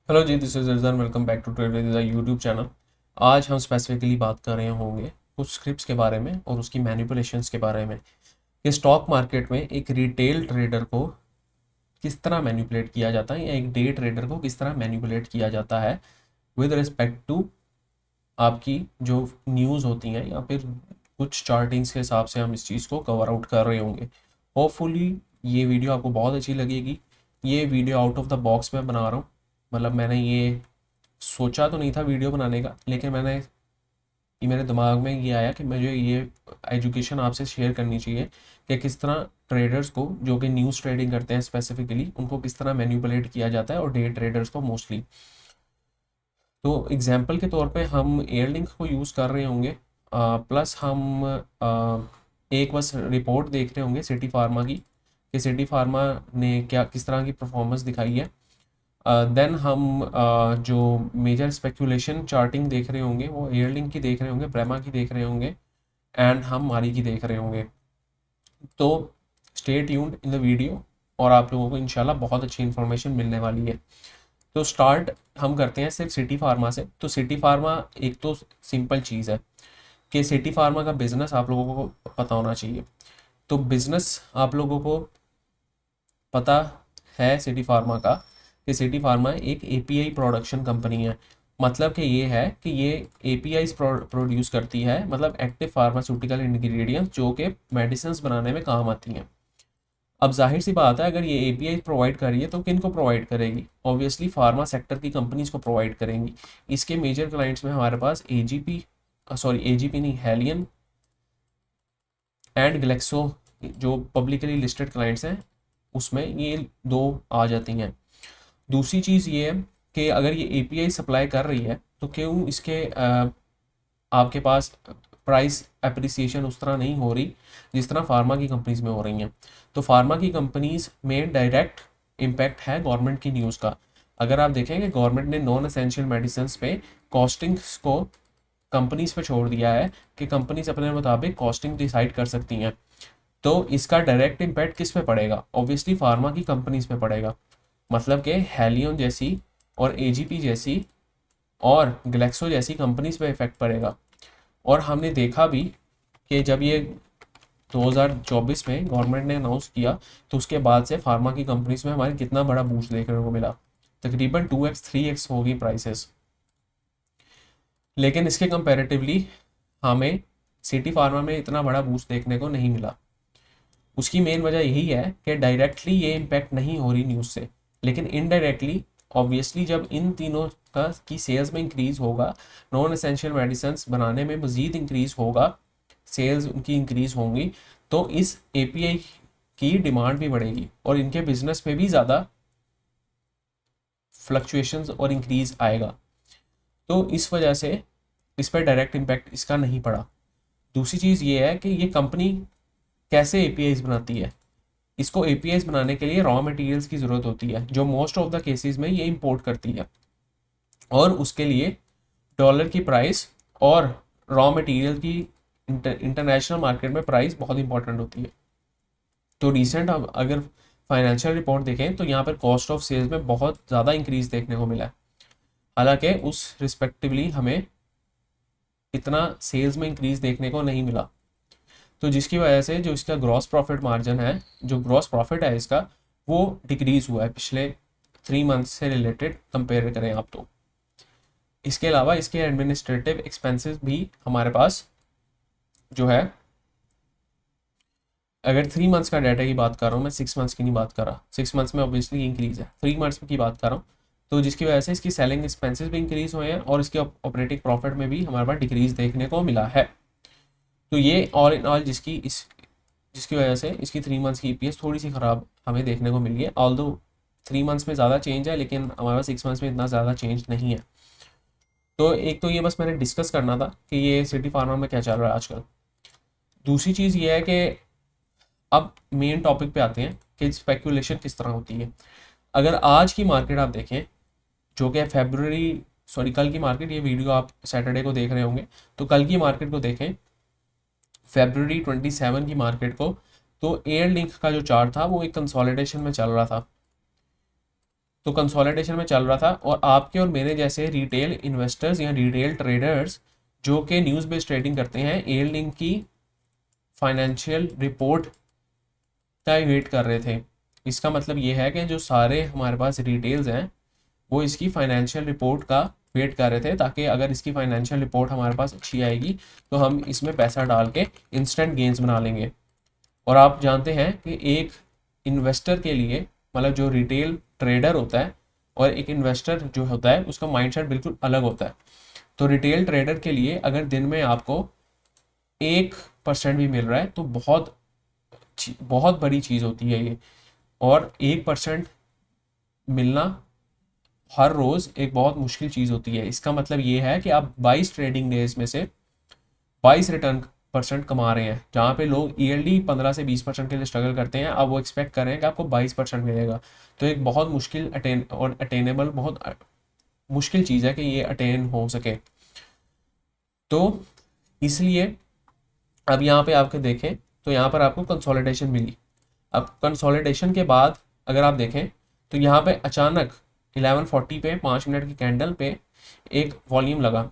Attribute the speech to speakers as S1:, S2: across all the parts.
S1: Hello ji, this is रिजन। Welcome back to trade with the YouTube channel. आज हम specifically बात कर रहे होंगे कुछ स्क्रिप्ट्स के बारे में और उसकी मैनिपुलेशंस के बारे में कि स्टॉक मार्केट में एक रिटेल ट्रेडर को किस तरह मैनिपुलेट किया जाता है या एक डे ट्रेडर को किस तरह मैनिपुलेट किया जाता है विद रिस्पेक्ट टू आपकी जो न्यूज़ होती हैं या फिर कुछ चार्टिंग्स के हिसाब से हम इस चीज़ को कवर आउट कर रहे होंगे। होपफुली ये वीडियो आपको बहुत अच्छी लगेगी। ये video out of the box में बना रहा हूँ, मतलब मैंने ये सोचा तो नहीं था वीडियो बनाने का, लेकिन ये मेरे दिमाग में ये आया कि मुझे ये एजुकेशन आपसे शेयर करनी चाहिए कि किस तरह ट्रेडर्स को जो कि न्यूज़ ट्रेडिंग करते हैं स्पेसिफिकली उनको किस तरह मैनिपुलेट किया जाता है और डे ट्रेडर्स को मोस्टली। तो एग्जांपल के तौर पे हम एयरलिंक को यूज़ कर रहे होंगे, प्लस हम एक बस रिपोर्ट देख रहे होंगे सिटी फार्मा की कि सिटी फार्मा ने क्या किस तरह की परफॉर्मेंस दिखाई है। देन हम जो मेजर स्पेकुलेशन चार्टिंग देख रहे होंगे वो एयरलिंक की देख रहे होंगे, ब्रेमा की देख रहे होंगे एंड हम मारी की देख रहे होंगे। तो stay tuned in the video और आप लोगों को इंशाल्लाह बहुत अच्छी इन्फॉर्मेशन मिलने वाली है। तो स्टार्ट हम करते हैं सिर्फ सिटी फार्मा से। तो सिटी फार्मा एक तो सिंपल चीज़ है कि सिटी फार्मा का बिजनेस आप लोगों को पता होना चाहिए। तो बिजनेस आप लोगों को पता है सिटी फार्मा का कि सिटी फार्मा एक एपीआई प्रोडक्शन कंपनी है। मतलब कि ये है कि ये एपीआईज प्रोड्यूस करती है, मतलब एक्टिव फार्मास्यूटिकल इंग्रेडिएंट्स जो कि मेडिसिन बनाने में काम आती हैं। अब जाहिर सी बात है, अगर ये एपीआई प्रोवाइड कर रही है तो किन को प्रोवाइड करेगी? ऑब्वियसली फार्मा सेक्टर की कंपनीज को प्रोवाइड करेंगी। इसके मेजर क्लाइंट्स में हमारे पास एजीपी नहीं, हेलियन एंड ग्लेक्सो जो पब्लिकली लिस्टेड क्लाइंट्स हैं उसमें ये दो आ जाती हैं। दूसरी चीज़ ये है कि अगर ये एपीआई सप्लाई कर रही है तो क्यों इसके आपके पास प्राइस अप्रिसिएशन उस तरह नहीं हो रही जिस तरह फार्मा की कंपनीज में हो रही हैं। तो फार्मा की कंपनीज में डायरेक्ट इम्पैक्ट है गवर्नमेंट की न्यूज़ का। अगर आप देखें कि गवर्नमेंट ने नॉन एसेंशियल मेडिसिन पे कॉस्टिंग्स को कंपनीज पे छोड़ दिया है कि कंपनीज अपने मुताबिक कॉस्टिंग डिसाइड कर सकती हैं। तो इसका डायरेक्ट इम्पैक्ट किस पे पड़ेगा? ऑब्वियसली फार्मा की कंपनीज पे पड़ेगा। मतलब कि हेलियन जैसी और एजीपी जैसी और ग्लेक्सो जैसी कंपनीज पे इफेक्ट पड़ेगा। और हमने देखा भी कि जब ये 2024 में गवर्नमेंट ने अनाउंस किया तो उसके बाद से फार्मा की कंपनीज में हमारे कितना बड़ा बूस्ट देखने को मिला। तकरीबन 2x 3x होगी प्राइसेस। लेकिन इसके कंपैरेटिवली हमें सिटी फार्मा में इतना बड़ा बूस्ट देखने को नहीं मिला। उसकी मेन वजह यही है कि डायरेक्टली ये इम्पैक्ट नहीं हो रही न्यूज़ से, लेकिन इनडायरेक्टली ऑब्वियसली जब इन तीनों का की सेल्स में इंक्रीज होगा, नॉन एसेंशियल मेडिसिन बनाने में मज़ीद इंक्रीज होगा, सेल्स उनकी इंक्रीज होंगी, तो इस एपीआई की डिमांड भी बढ़ेगी और इनके बिजनेस में भी ज़्यादा फ्लक्चुएशंस और इंक्रीज आएगा। तो इस वजह से इस पर डायरेक्ट इम्पैक्ट इसका नहीं पड़ा। दूसरी चीज़ ये है कि ये कंपनी कैसे एपीआईज बनाती है। इसको एपीआईज बनाने के लिए रॉ मटेरियल्स की ज़रूरत होती है जो मोस्ट ऑफ द केसेस में ये इंपोर्ट करती है, और उसके लिए डॉलर की प्राइस और रॉ मटेरियल की इंटरनेशनल मार्केट में प्राइस बहुत इंपॉर्टेंट होती है। तो रिसेंट अगर फाइनेंशियल रिपोर्ट देखें तो यहाँ पर कॉस्ट ऑफ सेल्स में बहुत ज़्यादा इंक्रीज देखने को मिला है। हालांकि उस रिस्पेक्टिवली हमें इतना सेल्स में इंक्रीज देखने को नहीं मिला। तो जिसकी वजह से जो इसका ग्रॉस प्रॉफिट मार्जिन है, जो ग्रॉस प्रॉफिट है इसका, वो डिक्रीज हुआ है पिछले 3 मंथ्स से रिलेटेड कंपेयर करें आप तो। इसके अलावा इसके एडमिनिस्ट्रेटिव एक्सपेंसेस भी हमारे पास जो है, अगर 3 मंथ्स का डाटा की बात कर रहा हूँ मैं, 6 मंथ्स की नहीं बात कर रहा। 6 मंथ्स में ऑब्वियसली इंक्रीज है, 3 मंथ्स की बात कर रहा हूँ। तो जिसकी वजह से इसकी सेलिंग एक्सपेंसेस भी इंक्रीज हुए हैं और इसके ऑपरेटिंग प्रॉफिट में भी हमारे पास डिक्रीज देखने को मिला है। तो ये ऑल इन ऑल जिसकी वजह से इसकी 3 मंथ्स की ईपीएस थोड़ी सी ख़राब हमें देखने को मिली है। ऑल्दो 3 मंथ्स में ज़्यादा चेंज है, लेकिन हमारे पास 6 मंथ्स में इतना ज़्यादा चेंज नहीं है। तो एक तो ये बस मैंने डिस्कस करना था कि ये सिटी फार्मा में क्या चल रहा है आजकल। दूसरी चीज़ ये है कि अब मेन टॉपिक पे आते हैं कि स्पेकुलेशन किस तरह होती है। अगर आज की मार्केट आप देखें, जो कि कल की मार्केट, ये वीडियो आप सैटरडे को देख रहे होंगे, तो कल की मार्केट को देखें, February 27 की मार्केट को, तो एयर लिंक का जो चार्ट था वो एक कंसोलिडेशन में चल रहा था। तो कंसोलिडेशन में चल रहा था, और आपके और मेरे जैसे रिटेल इन्वेस्टर्स या रिटेल ट्रेडर्स जो कि न्यूज़ बेस्ड ट्रेडिंग करते हैं, एयर लिंक की फाइनेंशियल रिपोर्ट का वेट कर रहे थे। इसका मतलब ये है कि जो सारे हमारे पास रिटेल्स हैं वो इसकी फाइनेंशियल रिपोर्ट का वेट कर रहे थे, ताकि अगर इसकी फाइनेंशियल रिपोर्ट हमारे पास अच्छी आएगी तो हम इसमें पैसा डाल के इंस्टेंट गेंस बना लेंगे। और आप जानते हैं कि एक इन्वेस्टर के लिए, मतलब जो रिटेल ट्रेडर होता है और एक इन्वेस्टर जो होता है, उसका माइंडसेट बिल्कुल अलग होता है। तो रिटेल ट्रेडर के लिए अगर दिन में आपको 1% भी मिल रहा है तो बहुत बहुत बड़ी चीज़ होती है ये। और 1% मिलना हर रोज़ एक बहुत मुश्किल चीज़ होती है। इसका मतलब ये है कि आप 22 ट्रेडिंग डेज में से 22 रिटर्न परसेंट कमा रहे हैं। जहाँ पे लोग ईयरली 15 से 20% के लिए स्ट्रगल करते हैं, अब वो एक्सपेक्ट कर रहे हैं कि आपको 22% मिलेगा। तो एक बहुत मुश्किल अटेनेबल, बहुत मुश्किल चीज़ है कि ये अटेन हो सके। तो इसलिए अब यहाँ पे आपके देखें तो यहाँ पर आपको कंसोलिडेशन मिली। अब कंसोलिडेशन के बाद अगर आप देखें तो यहाँ पे अचानक 1140 पे 5 मिनट की कैंडल पे एक वॉल्यूम लगा,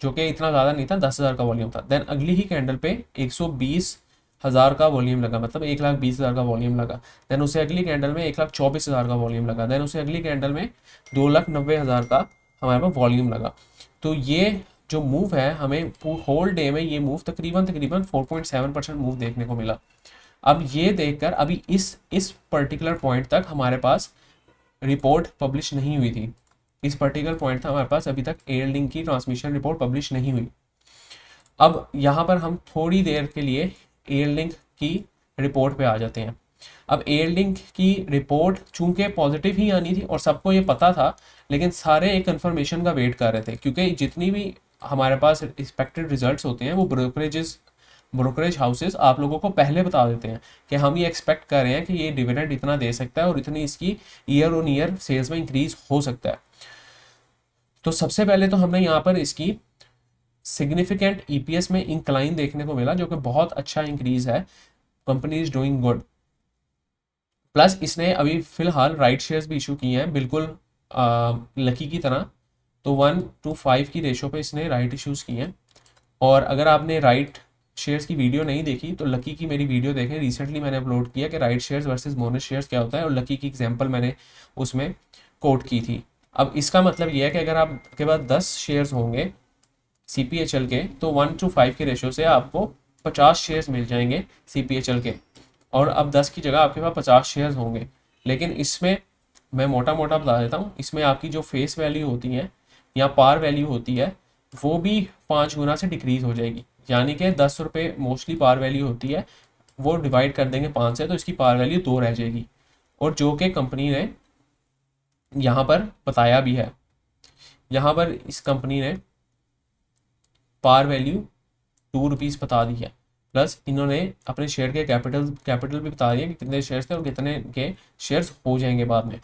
S1: जो कि इतना ज़्यादा नहीं था, 10,000 का वॉल्यूम था। देन अगली ही कैंडल पे 120,000 का वॉल्यूम लगा, मतलब 1,20,000 का वॉल्यूम लगा। देन उसे अगली कैंडल में 1,24,000 का वॉल्यूम लगा। देन उसे अगली कैंडल में 2,90,000 का हमारे पास वॉल्यूम लगा। तो ये जो मूव है, हमें होल डे में ये मूव तकरीबन तकरीबन 4.7% मूव देखने को मिला। अब ये देखकर अभी इस पर्टिकुलर पॉइंट तक हमारे पास रिपोर्ट पब्लिश नहीं हुई थी। इस पर्टिकुलर पॉइंट था हमारे पास अभी तक एयर लिंक की ट्रांसमिशन रिपोर्ट पब्लिश नहीं हुई। अब यहाँ पर हम थोड़ी देर के लिए एयर लिंक की रिपोर्ट पे आ जाते हैं। अब एयर लिंक की रिपोर्ट चूंकि पॉजिटिव ही आनी थी और सबको ये पता था, लेकिन सारे एक कंफर्मेशन का वेट कर रहे थे, क्योंकि जितनी भी हमारे पास एक्सपेक्टेड रिजल्ट्स होते हैं वो ब्रोकरेज हाउसेस आप लोगों को पहले बता देते हैं कि हम ये एक्सपेक्ट कर रहे हैं कि ये डिविडेंड इतना दे सकता है और इतनी इसकी ईयर ऑन ईयर सेल्स में इंक्रीज हो सकता है। तो सबसे पहले तो हमने यहाँ पर इसकी सिग्निफिकेंट ईपीएस में इंक्लाइन देखने को मिला, जो कि बहुत अच्छा इंक्रीज है। Company is doing good. Plus इसने अभी फिलहाल राइट शेयर्स भी इशू किए हैं, बिल्कुल लकी की तरह। तो 1:5 की रेशो पे इसने राइट इश्यूज किए हैं। और अगर आपने राइट शेयर्स की वीडियो नहीं देखी तो लकी की मेरी वीडियो देखें, रिसेंटली मैंने अपलोड किया कि right shares versus bonus shares क्या होता है, और लकी की एग्जांपल मैंने उसमें कोट की थी। अब इसका मतलब यह है कि अगर आपके पास 10 शेयर्स होंगे CPHL के, तो 1:5 के रेशो से आपको 50 शेयर्स मिल जाएंगे CPHL के। और अब 10 की जगह आपके पास 50 शेयर्स होंगे। लेकिन इसमें मैं मोटा मोटा बता देता हूँ, इसमें आपकी जो फेस वैल्यू होती है या पार वैल्यू होती है वो भी 5 गुना से डिक्रीज हो जाएगी। यानी कि 10 रुपये मोस्टली पार वैल्यू होती है, वो डिवाइड कर देंगे 5 से तो इसकी पार वैल्यू 2 रह जाएगी। और जो कि कंपनी ने यहाँ पर बताया भी है, यहाँ पर इस कंपनी ने पार वैल्यू 2 रुपीज़ बता दी है। प्लस इन्होंने अपने शेयर के कैपिटल भी बता दिया कि कितने शेयर्स थे और कितने के शेयर्स हो जाएंगे बाद में।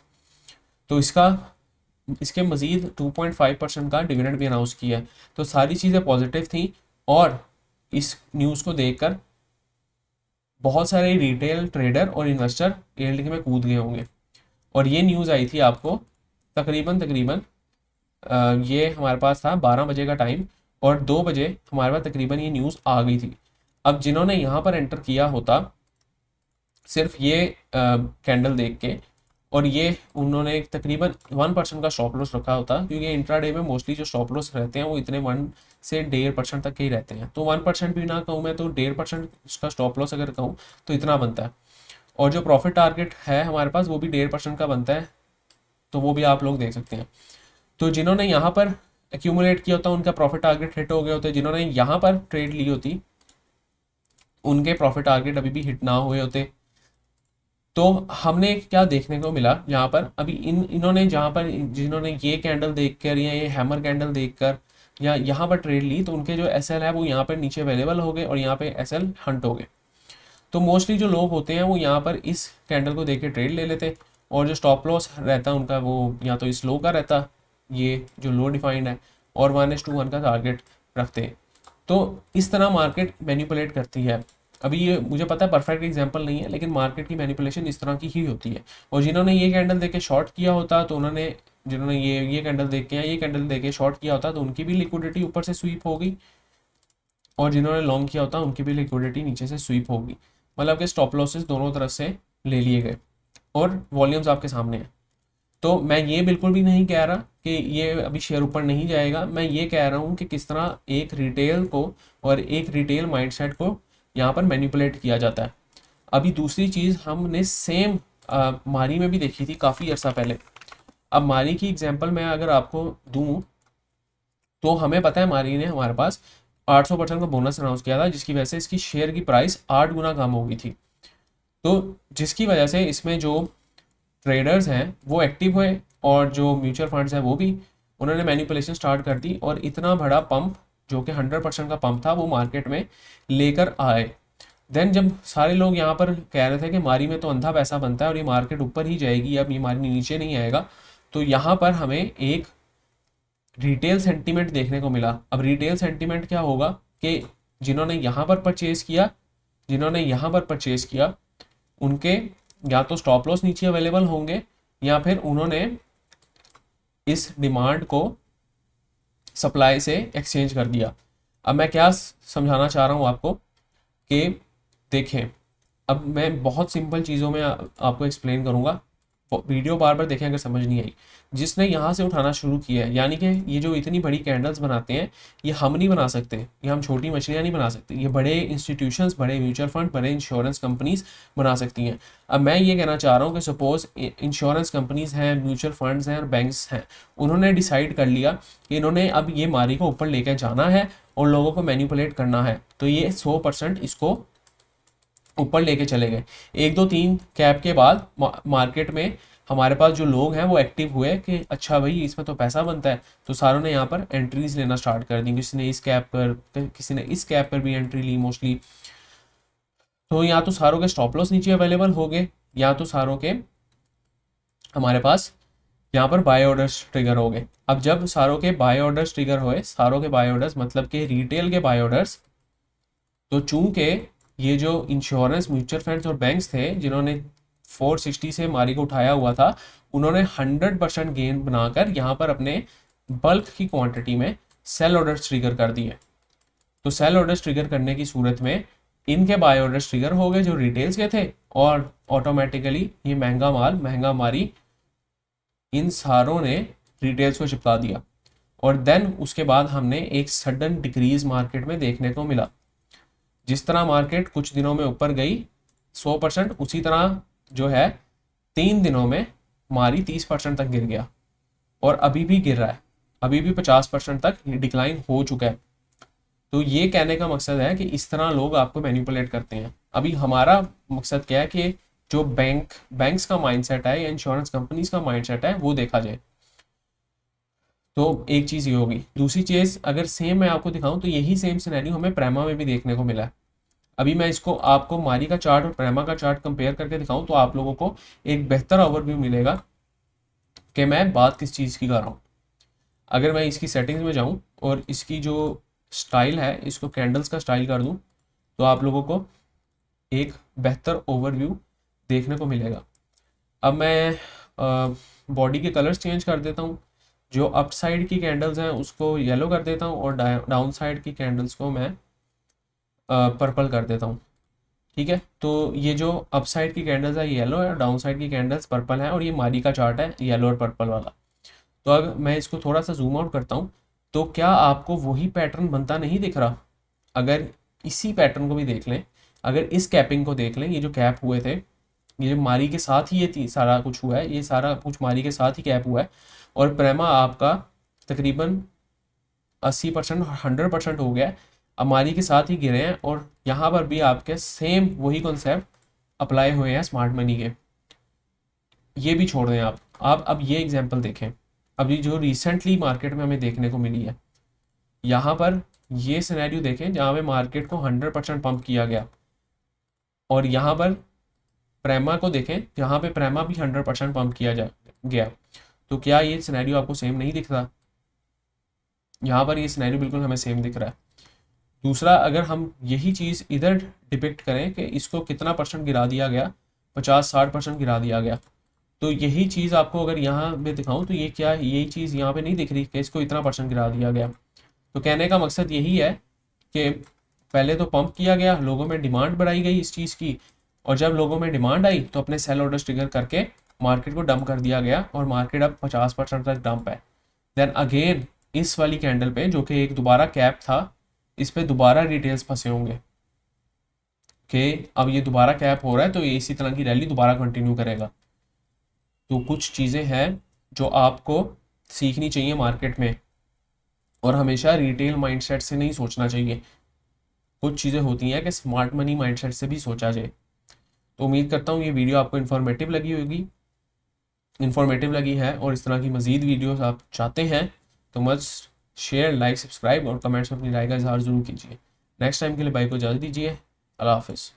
S1: तो इसके मज़ीद 2.5% का डिविडेंड भी अनाउंस किया है। तो सारी चीज़ें पॉजिटिव थी, और इस न्यूज़ को देखकर बहुत सारे रिटेल ट्रेडर और इन्वेस्टर एयर लिंक में कूद गए होंगे। और ये न्यूज़ आई थी आपको तकरीबन ये हमारे पास था 12 बजे का टाइम, और 2 बजे हमारे पास तकरीबन ये न्यूज़ आ गई थी। अब जिन्होंने यहाँ पर एंटर किया होता सिर्फ ये कैंडल देख के, और ये उन्होंने तकरीबन 1% का स्टॉप लॉस रखा होता, क्योंकि इंट्राडे में मोस्टली जो स्टॉप लॉस रहते हैं वो इतने 1 से 1.5% तक के ही रहते हैं। तो 1% भी ना कहूँ मैं, तो 1.5% उसका स्टॉप लॉस अगर कहूँ तो इतना बनता है। और जो प्रॉफिट टारगेट है हमारे पास वो भी 1.5% का बनता है, तो वो भी आप लोग देख सकते हैं। तो जिन्होंने यहाँ पर एक्यूमुलेट किया होता उनका प्रॉफिट टारगेट हिट हो गया होता, जिन्होंने यहाँ पर ट्रेड ली होती उनके प्रॉफिट टारगेट अभी भी हिट ना हुए होते। तो हमने क्या देखने को मिला यहाँ पर, अभी इन्होंने जहाँ पर जिन्होंने ये कैंडल देखकर या ये हैमर कैंडल देखकर या यहाँ पर ट्रेड ली, तो उनके जो SL है वो यहाँ पर नीचे अवेलेबल हो गए और यहाँ पे SL हंट हो गए। तो मोस्टली जो लोग होते हैं वो यहाँ पर इस कैंडल को देख के ट्रेड ले लेते, और जो स्टॉप लॉस रहता उनका वो या तो इस लो का रहता, ये जो लो डिफाइंड है, और 1:1 का टारगेट रखते। तो इस तरह मार्केट मैनिपुलेट करती है। अभी ये मुझे पता है परफेक्ट एग्जांपल नहीं है, लेकिन मार्केट की मैनिपुलेशन इस तरह की ही होती है। और जिन्होंने ये कैंडल देख के शॉर्ट किया होता तो उन्होंने, जिन्होंने ये कैंडल देख के या ये कैंडल देख के शॉर्ट किया होता तो उनकी भी लिक्विडिटी ऊपर से स्वीप होगी, और जिन्होंने लॉन्ग किया होता उनकी भी लिक्विडिटी नीचे से स्वीप होगी। मतलब कि स्टॉप लॉसेस दोनों तरफ से ले लिए गए और वॉल्यूम्स आपके सामने हैं। तो मैं ये बिल्कुल भी नहीं कह रहा कि ये अभी शेयर ऊपर नहीं जाएगा, मैं ये कह रहा हूँ कि किस तरह एक रिटेल को और एक रिटेल माइंडसेट को यहाँ पर मैनिपुलेट किया जाता है। अभी दूसरी चीज़ हमने सेम मारी में भी देखी थी काफ़ी अर्सा पहले। अब मारी की एग्जांपल मैं अगर आपको दूं तो हमें पता है मारी ने हमारे पास 800% का बोनस अनाउंस किया था, जिसकी वजह से इसकी शेयर की प्राइस 8 गुना कम हो गई थी। तो जिसकी वजह से इसमें जो ट्रेडर्स हैं वो एक्टिव हुए और जो म्यूचुअल फंड्स हैं वो भी, उन्होंने मैनिपुलेशन स्टार्ट कर दी और इतना बड़ा पंप जो कि 100% का पंप था वो मार्केट में लेकर आए। देन जब सारे लोग यहाँ पर कह रहे थे कि मारी में तो अंधा पैसा बनता है और ये मार्केट ऊपर ही जाएगी, अब ये मारी नीचे नहीं आएगा, तो यहाँ पर हमें एक रिटेल सेंटीमेंट देखने को मिला। अब रिटेल सेंटीमेंट क्या होगा कि जिन्होंने यहाँ पर परचेज किया, जिन्होंने यहाँ पर परचेज किया उनके या तो स्टॉप लॉस नीचे अवेलेबल होंगे या फिर उन्होंने इस डिमांड को सप्लाई से एक्सचेंज कर दिया। अब मैं क्या समझाना चाह रहा हूँ आपको कि देखें, अब मैं बहुत सिंपल चीज़ों में आपको एक्सप्लेन करूँगा, वीडियो बार बार देखें अगर समझ नहीं आई। जिसने यहाँ से उठाना शुरू किया है, यानी कि ये जो इतनी बड़ी कैंडल्स बनाते हैं ये हम नहीं बना सकते, ये हम छोटी मछलियाँ नहीं बना सकते, ये बड़े इंस्टीट्यूशंस, बड़े म्यूचुअल फंड, बड़े इंश्योरेंस कंपनीज बना सकती हैं। अब मैं ये कहना चाह रहा हूँ कि सपोज इंश्योरेंस कंपनीज हैं, म्यूचुअल फंड्स हैं और बैंक्स हैं, उन्होंने डिसाइड कर लिया कि इन्होंने अब ये मारी को ऊपर लेकर जाना है और लोगों को मैनिपुलेट करना है, तो ये 100% इसको ऊपर लेके चले गए। 1 2 3 कैप के बाद मार्केट में हमारे पास जो लोग हैं वो एक्टिव हुए कि अच्छा भाई इसमें तो पैसा बनता है, तो सारों ने यहाँ पर एंट्रीज लेना स्टार्ट कर दी। किसी ने इस कैप पर, किसी ने इस कैप पर भी एंट्री ली मोस्टली। तो या तो सारों के स्टॉप लॉस नीचे अवेलेबल हो गए या तो सारों के हमारे पास यहाँ पर बाय ऑर्डर्स ट्रिगर हो गए। अब जब सारों के बाय ऑर्डर्स ट्रिगर हुए, सारों के बाय ऑर्डर्स मतलब कि रिटेल के बाय ऑर्डर्स, तो चूंकि ये जो इंश्योरेंस, म्यूचुअल फंड्स और बैंक्स थे जिन्होंने 460 से मारी को उठाया हुआ था, उन्होंने 100% गेन बनाकर यहाँ पर अपने बल्क की क्वांटिटी में सेल ऑर्डर्स ट्रिगर कर दिए। तो सेल ऑर्डर्स ट्रिगर करने की सूरत में इनके बाय ऑर्डर्स ट्रिगर हो गए जो रिटेल्स के थे, और ऑटोमेटिकली ये महंगा माल, महंगा मारी इन सारों ने रिटेल्स को चिपका दिया। और देन उसके बाद हमने एक सडन डिक्रीज मार्केट में देखने को मिला। जिस तरह मार्केट कुछ दिनों में ऊपर गई 100%, उसी तरह जो है 3 दिनों में मारी 30% तक गिर गया और अभी भी गिर रहा है, अभी भी 50% तक डिक्लाइन हो चुका है। तो ये कहने का मकसद है कि इस तरह लोग आपको मैनिपुलेट करते हैं। अभी हमारा मकसद क्या है कि जो बैंक्स का माइंडसेट है या इंश्योरेंस कंपनीज का माइंडसेट है वो देखा जाए। तो एक चीज़ ये होगी। दूसरी चीज़ अगर सेम मैं आपको दिखाऊं तो यही सेम सिनेरियो हमें प्रेमा में भी देखने को मिला है। अभी मैं इसको आपको मारी का चार्ट और प्रेमा का चार्ट कंपेयर करके दिखाऊं तो आप लोगों को एक बेहतर ओवरव्यू मिलेगा कि मैं बात किस चीज़ की कर रहा हूँ। अगर मैं इसकी सेटिंग्स में जाऊँ और इसकी जो स्टाइल है इसको कैंडल्स का स्टाइल कर दूँ तो आप लोगों को एक बेहतर ओवरव्यू देखने को मिलेगा। अब मैं बॉडी के कलर्स चेंज कर देता हूँ। जो अप साइड की कैंडल्स हैं उसको येलो कर देता हूँ और डाउन साइड की कैंडल्स को मैं पर्पल कर देता हूँ। ठीक है, तो ये जो अप साइड की कैंडल्स है येलो है और डाउन साइड की कैंडल्स पर्पल है, और ये मारी का चार्ट है येलो और पर्पल वाला। तो अगर मैं इसको थोड़ा सा जूम आउट करता हूँ तो क्या आपको वही पैटर्न बनता नहीं दिख रहा? अगर इसी पैटर्न को भी देख लें, अगर इस कैपिंग को देख लें, ये जो कैप हुए थे, ये जो मारी के साथ ही ये सारा कुछ हुआ है, ये सारा कुछ मारी के साथ ही कैप हुआ है, और प्रेमा आपका तकरीबन 80% 100% हो गया है, अब मारी के साथ ही गिरे हैं, और यहाँ पर भी आपके सेम वही कॉन्सेप्ट अप्लाई हुए हैं स्मार्ट मनी के। ये भी छोड़ दें आप अब ये एग्जांपल देखें। अभी जो रिसेंटली मार्केट में हमें देखने को मिली है, यहाँ पर ये सिनेरियो देखें जहाँ पे मार्केट को 100% पंप किया गया, और यहाँ पर प्रेमा को देखें जहाँ पे प्रेमा भी 100% पंप किया जा गया। तो क्या ये सिनेरियो आपको सेम नहीं दिख रहा? यहाँ पर ये सिनेरियो बिल्कुल हमें सेम दिख रहा है। दूसरा, अगर हम यही चीज़ इधर डिपिक्ट करें कि इसको कितना परसेंट गिरा दिया गया, 50-60% गिरा दिया गया, तो यही चीज़ आपको अगर यहाँ पे दिखाऊं तो ये क्या है, यही चीज़ यहाँ पे नहीं दिख रही कि इसको इतना परसेंट गिरा दिया गया। तो कहने का मकसद यही है कि पहले तो पंप किया गया, लोगों में डिमांड बढ़ाई गई इस चीज़ की, और जब लोगों में डिमांड आई तो अपने सेल ऑर्डर्स ट्रिगर करके मार्केट को डंप कर दिया गया, और मार्केट अब 50% तक डंप है। देन अगेन इस वाली कैंडल पे, जो कि एक दोबारा कैप था, इस पे दोबारा डिटेल्स फंसे होंगे कि अब ये दोबारा कैप हो रहा है तो ये इसी तरह की रैली दोबारा कंटिन्यू करेगा। तो कुछ चीज़ें हैं जो आपको सीखनी चाहिए मार्केट में, और हमेशा रिटेल माइंडसेट से नहीं सोचना चाहिए। कुछ चीज़ें होती हैं कि स्मार्ट मनी माइंडसेट से भी सोचा जाए। तो उम्मीद करता हूँ ये वीडियो आपको इन्फॉर्मेटिव लगी है, और इस तरह की मज़ीद वीडियोस आप चाहते हैं तो मस्ट शेयर, लाइक, सब्सक्राइब और कमेंट्स में अपनी राय का इजहार ज़रूर कीजिए। नेक्स्ट टाइम के लिए भाई को इजाज़त दीजिए। अल्लाह हाफिज़।